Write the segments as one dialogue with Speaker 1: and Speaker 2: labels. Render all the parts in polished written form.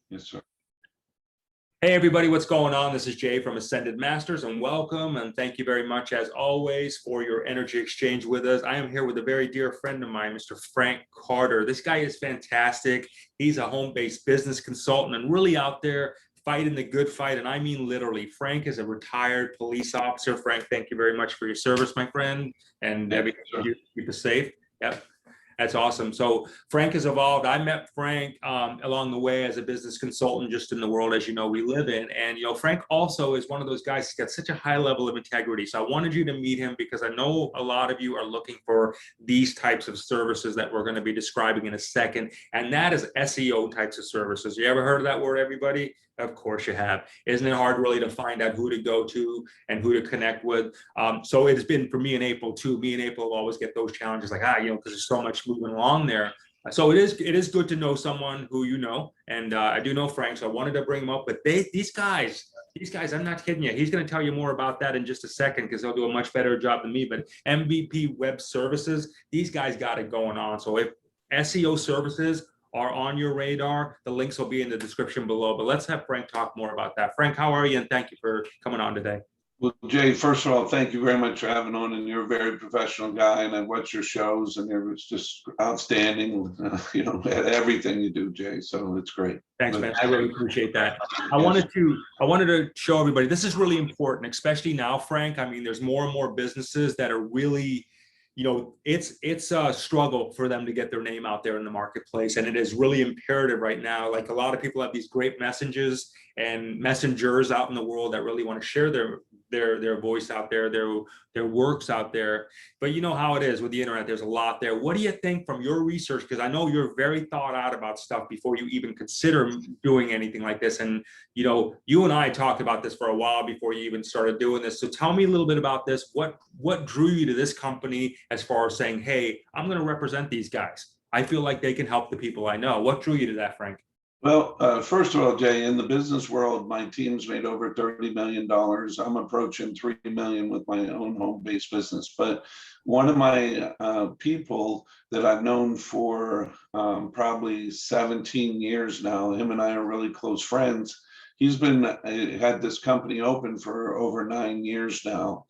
Speaker 1: Yes, sir.
Speaker 2: Hey everybody, what's going on? This is Jay from Ascended Masters, and welcome and thank you very much as always for your energy exchange with us. I am here with a very dear friend of mine, Mr. Frank Carter. This guy is fantastic. He's a home-based business consultant and really out there fighting the good fight, and I mean literally. Frank is a retired police officer. Frank, thank you very much for your service, my friend, and everything. You keep us safe. Yep. That's awesome. So Frank has evolved. I met Frank along the way as a business consultant, just in the world, as you know, we live in. And, Frank also is one of those guys who's got such a high level of integrity. So I wanted you to meet him because I know a lot of you are looking for these types of services that we're going to be describing in a second. And that is SEO types of services. You ever heard of that word, everybody? Of course you have. Isn't it hard really to find out who to go to and who to connect with? So it's been for me and April too. Me and April always get those challenges like, because there's so much moving along there. So it is good to know someone who you know. And I do know Frank, so I wanted to bring him up. But these guys, I'm not kidding you. He's going to tell you more about that in just a second because he'll do a much better job than me. But MVP Web Services, these guys got it going on. So if SEO services are on your radar, the links will be in the description below. But let's have Frank talk more about that. Frank, how are you? And thank you for coming on today.
Speaker 1: Well, Jay, first of all, thank you very much for having on. And you're a very professional guy, and I watch your shows, and it's just outstanding, at everything you do, Jay. So it's great.
Speaker 2: Thanks, man. I really appreciate that. I wanted to show everybody, this is really important, especially now, Frank. I mean, there's more and more businesses that are really, it's a struggle for them to get their name out there in the marketplace. And it is really imperative right now. Like a lot of people have these great messengers out in the world that really want to share their voice out there, their works out there. But you know how it is with the internet, there's a lot there. What do you think from your research? Because I know you're very thought out about stuff before you even consider doing anything like this. And, you and I talked about this for a while before you even started doing this. So tell me a little bit about this. What drew you to this company as far as saying, hey, I'm going to represent these guys. I feel like they can help the people I know. What drew you to that, Frank?
Speaker 1: Well, first of all, Jay, in the business world, my team's made over $30 million. I'm approaching $3 million with my own home-based business. But one of my people that I've known for probably 17 years now, him and I are really close friends. He's had this company open for over 9 years now.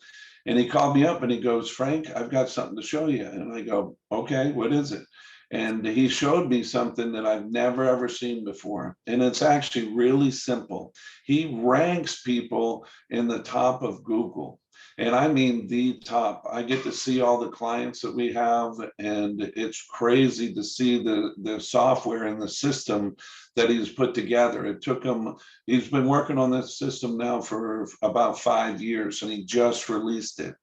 Speaker 1: And he called me up and he goes, Frank, I've got something to show you. And I go, okay, what is it? And he showed me something that I've never, ever seen before. And it's actually really simple. He ranks people in the top of Google. And I mean the top. I get to see all the clients that we have, and it's crazy to see the software and the system that he's put together. It took him, he's been working on this system now for about 5 years, and he just released it.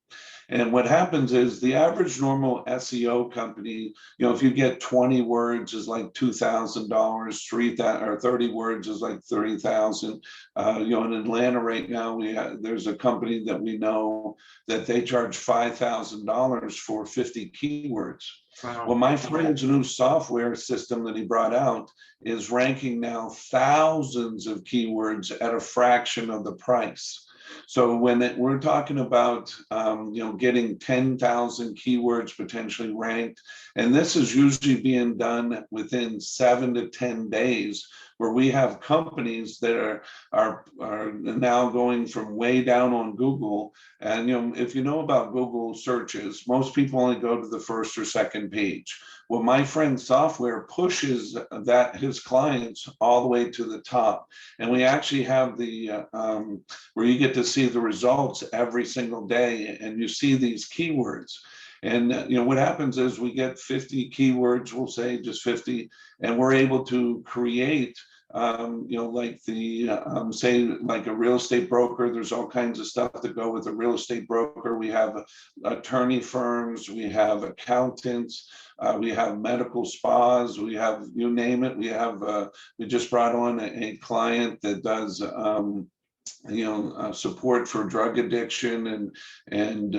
Speaker 1: And what happens is the average normal SEO company, if you get 20 words is like $2,000, 3,000 or 30 words is like 30,000. In Atlanta right now, there's a company that we know that they charge $5,000 for 50 keywords. Wow. Well, my friend's new software system that he brought out is ranking now thousands of keywords at a fraction of the price. So when we're talking about, getting 10,000 keywords potentially ranked, and this is usually being done within 7 to 10 days, where we have companies that are now going from way down on Google. And, if you know about Google searches, most people only go to the first or second page. Well, my friend's software pushes his clients all the way to the top. And we actually have where you get to see the results every single day, and you see these keywords. And what happens is we get 50 keywords, we'll say just 50, and we're able to create, like say like a real estate broker. There's all kinds of stuff that go with a real estate broker. We have attorney firms, we have accountants, we have medical spas, we have, you name it. We just brought on a client that does support for drug addiction and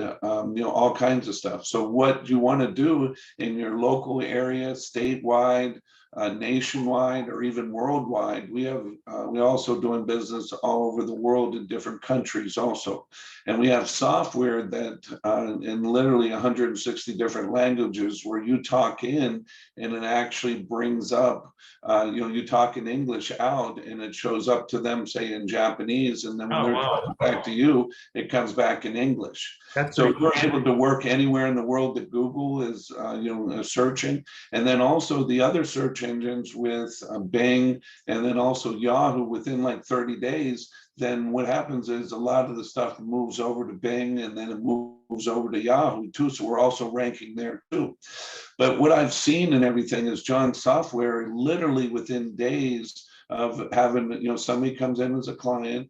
Speaker 1: all kinds of stuff. So what you want to do in your local area, statewide, nationwide or even worldwide. We also doing business all over the world in different countries also. And we have software that in literally 160 different languages where you talk in and it actually brings up, you talk in English out and it shows up to them, say in Japanese, and then when they're talking back to you, it comes back in English. So we're able to work anywhere in the world that Google is, searching. And then also the other search engines with Bing and then also Yahoo within like 30 days, then what happens is a lot of the stuff moves over to Bing and then it moves over to Yahoo too. So we're also ranking there too. But what I've seen and everything is John's software literally within days of having, somebody comes in as a client,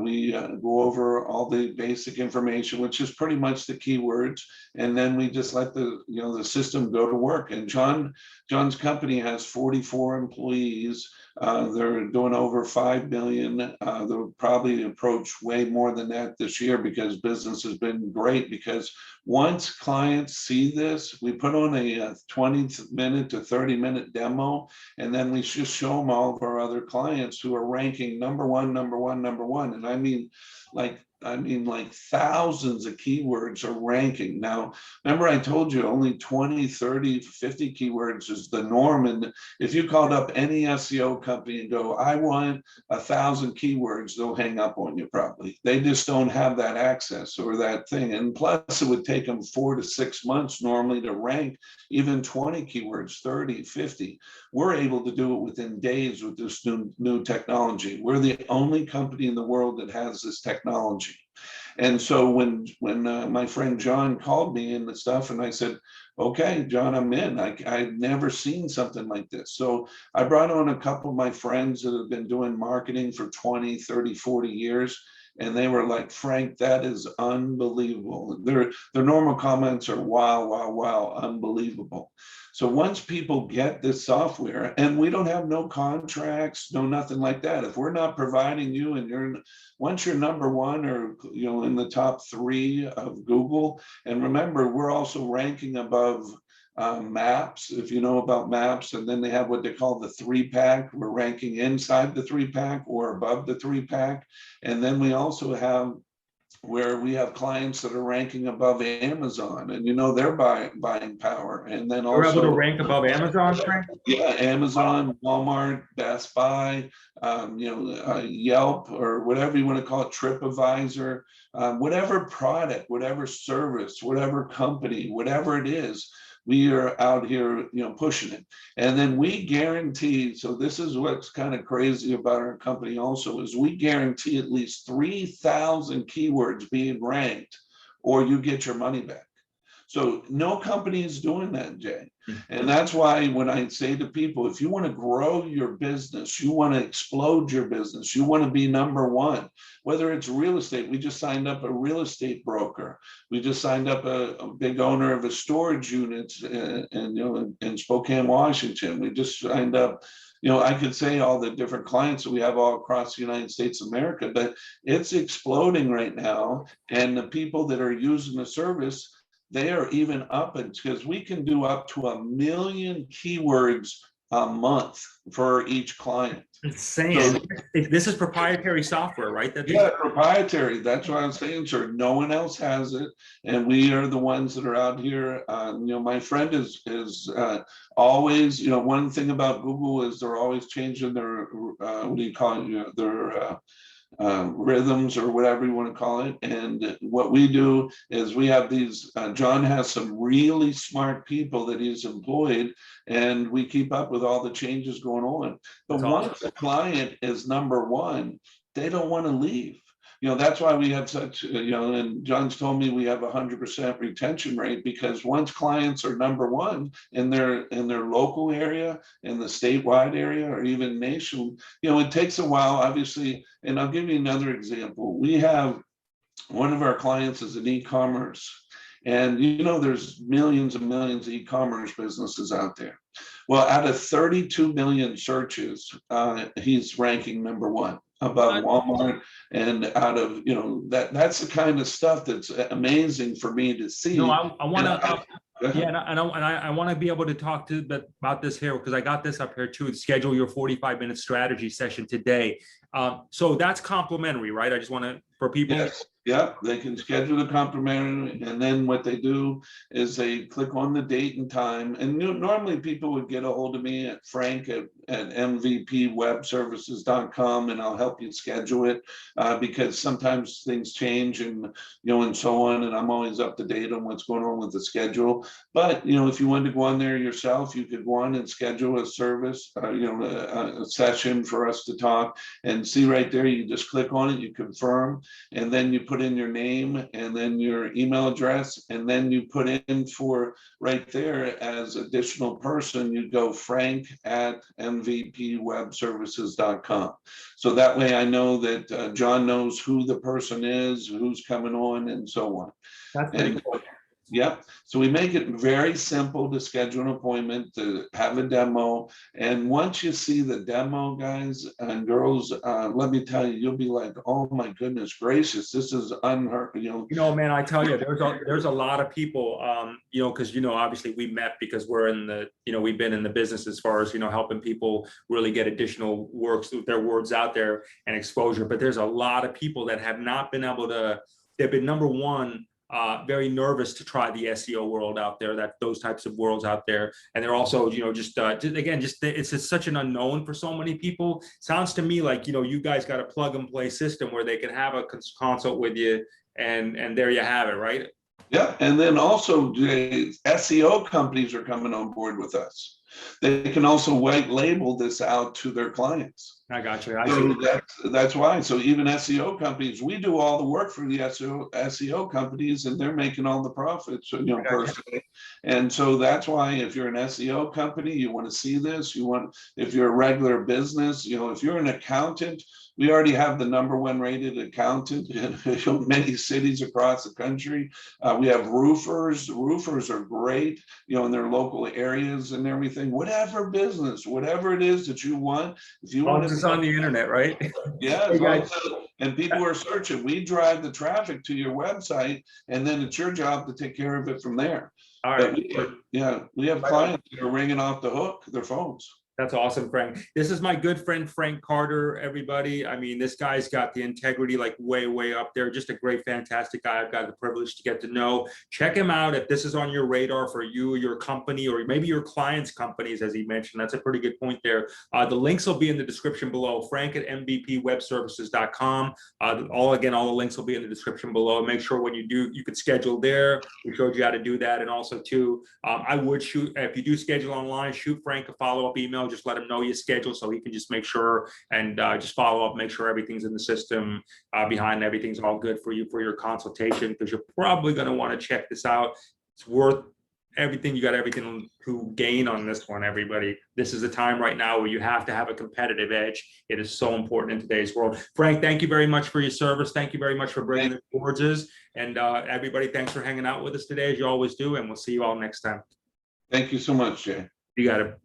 Speaker 1: we go over all the basic information, which is pretty much the keywords, and then we just let the system go to work. And John's company has 44 employees. They're doing over 5 million. They'll probably approach way more than that this year because business has been great. Because once clients see this, we put on a 20-minute to 30-minute demo, and then we just show them all of our other clients who are ranking number one. And I mean like thousands of keywords are ranking. Now, remember I told you only 20, 30, 50 keywords is the norm. And if you called up any SEO company and go, I want 1,000 keywords, they'll hang up on you probably. They just don't have that access or that thing. And plus it would take them 4 to 6 months normally to rank even 20 keywords, 30, 50. We're able to do it within days with this new technology. We're the only company in the world that has this technology. And so when my friend John called me and the stuff, and I said, okay, John, I'm in. I've never seen something like this. So I brought on a couple of my friends that have been doing marketing for 20, 30, 40 years. And they were like, Frank, that is unbelievable. Their normal comments are, wow, unbelievable. So once people get this software, and we don't have no contracts, no nothing like that. If we're not providing you and once you're number one or in the top 3 of Google, and remember, we're also ranking above Maps, if you know about Maps, and then they have what they call the 3-pack. We're ranking inside the 3-pack or above the 3-pack. And then we also have where we have clients that are ranking above Amazon, and their buying power. And then also
Speaker 2: we're able to rank above Amazon, Frank?
Speaker 1: Yeah, Amazon, Walmart, Best Buy, Yelp, or whatever you want to call it, TripAdvisor, whatever product, whatever service, whatever company, whatever it is, we are out here, pushing it. And then we guarantee, so this is what's kind of crazy about our company also, is we guarantee at least 3,000 keywords being ranked, or you get your money back. So no company is doing that, Jay. And that's why when I say to people, if you want to grow your business, you want to explode your business, you want to be number one, whether it's real estate. We just signed up a real estate broker. We just signed up a big owner of a storage unit in Spokane, Washington. We just signed up, I could say all the different clients that we have all across the United States of America, but it's exploding right now. And the people that are using the service, they are even up, because we can do up to 1 million keywords a month for each client.
Speaker 2: Insane. So, this is proprietary software, right?
Speaker 1: Proprietary. That's what I'm saying, sir. No one else has it, and we are the ones that are out here. My friend is always, one thing about Google is they're always changing their what do you call it? Their rhythms, or whatever you want to call it. And what we do is we have these, John has some really smart people that he's employed, and we keep up with all the changes going on. But once a client is number one, they don't want to leave. That's why we have such, and John's told me we have 100% retention rate, because once clients are number one in their local area, in the statewide area, or even nation, it takes a while, obviously. And I'll give you another example. We have one of our clients is an e-commerce, and there's millions and millions of e-commerce businesses out there. Well, out of 32 million searches, he's ranking number one above Walmart, and out of that's the kind of stuff that's amazing for me to see.
Speaker 2: No, I want to Yeah, and I want to be able to talk about this here because I got this up here too. Schedule your 45-minute strategy session today. So that's complimentary, right? I just want to, for people.
Speaker 1: Yes, yeah, they can schedule a complimentary, and then what they do is they click on the date and time. And normally people would get a hold of me at frank at mvpwebservices.com, and I'll help you schedule it because sometimes things change and and so on, and I'm always up to date on what's going on with the schedule. But if you wanted to go on there yourself, you could go on and schedule a service, a session for us to talk, and see right there. You just click on it, you confirm, and then you put in your name and then your email address, and then you put in for right there as additional person, you go frank at mvpwebservices.com. So that way I know that John knows who the person is, who's coming on, and so on.
Speaker 2: That's pretty cool.
Speaker 1: Yep. So we make it very simple to schedule an appointment, to have a demo. And once you see the demo, guys and girls, let me tell you, you'll be like, oh my goodness gracious, this is unheard.
Speaker 2: Man, I tell you, there's a lot of people, because obviously we met because we're in the, we've been in the business as far as helping people really get additional works with their words out there and exposure. But there's a lot of people that have not been able to. They've been, number one, very nervous to try the SEO world out there, those types of worlds out there. And they're also, it's just such an unknown for so many people. Sounds to me like, you guys got a plug and play system where they can have a consult with you, and there you have it, right?
Speaker 1: Yeah. And then also the SEO companies are coming on board with us. They can also white label this out to their clients.
Speaker 2: I got you.
Speaker 1: So that's why. So even SEO companies, we do all the work for the SEO companies, and they're making all the profits, personally. And so that's why if you're an SEO company, you want to see this. If you're a regular business, if you're an accountant, we already have the #1 rated accountant in many cities across the country. We have roofers. Roofers are great, in their local areas and everything. Whatever business, whatever it is that you want, if you want to.
Speaker 2: It's on the internet, right?
Speaker 1: Yeah, and people are searching. We drive the traffic to your website, and then it's your job to take care of it from there.
Speaker 2: All right.
Speaker 1: We have clients that are ringing off the hook their phones.
Speaker 2: That's awesome, Frank. This is my good friend, Frank Carter, everybody. I mean, this guy's got the integrity like way, way up there. Just a great, fantastic guy I've got the privilege to get to know. Check him out if this is on your radar for you, your company, or maybe your clients' companies, as he mentioned. That's a pretty good point there. The links will be in the description below, frank at mvpwebservices.com. All the links will be in the description below. Make sure when you do, you could schedule there. We showed you how to do that. And also, too, I would shoot, if you do schedule online, shoot Frank a follow-up email. Just let him know your schedule so he can just make sure and just follow up, make sure everything's in the system behind, everything's all good for you for your consultation, because you're probably going to want to check this out. It's worth everything. You got everything to gain on this one, everybody. This is a time right now where you have to have a competitive edge. It is so important in today's world. Frank, thank you very much for your service. Thank you very much for bringing the towards us. And everybody, thanks for hanging out with us today, as you always do. And we'll see you all next time.
Speaker 1: Thank you so much, Jay.
Speaker 2: You got it.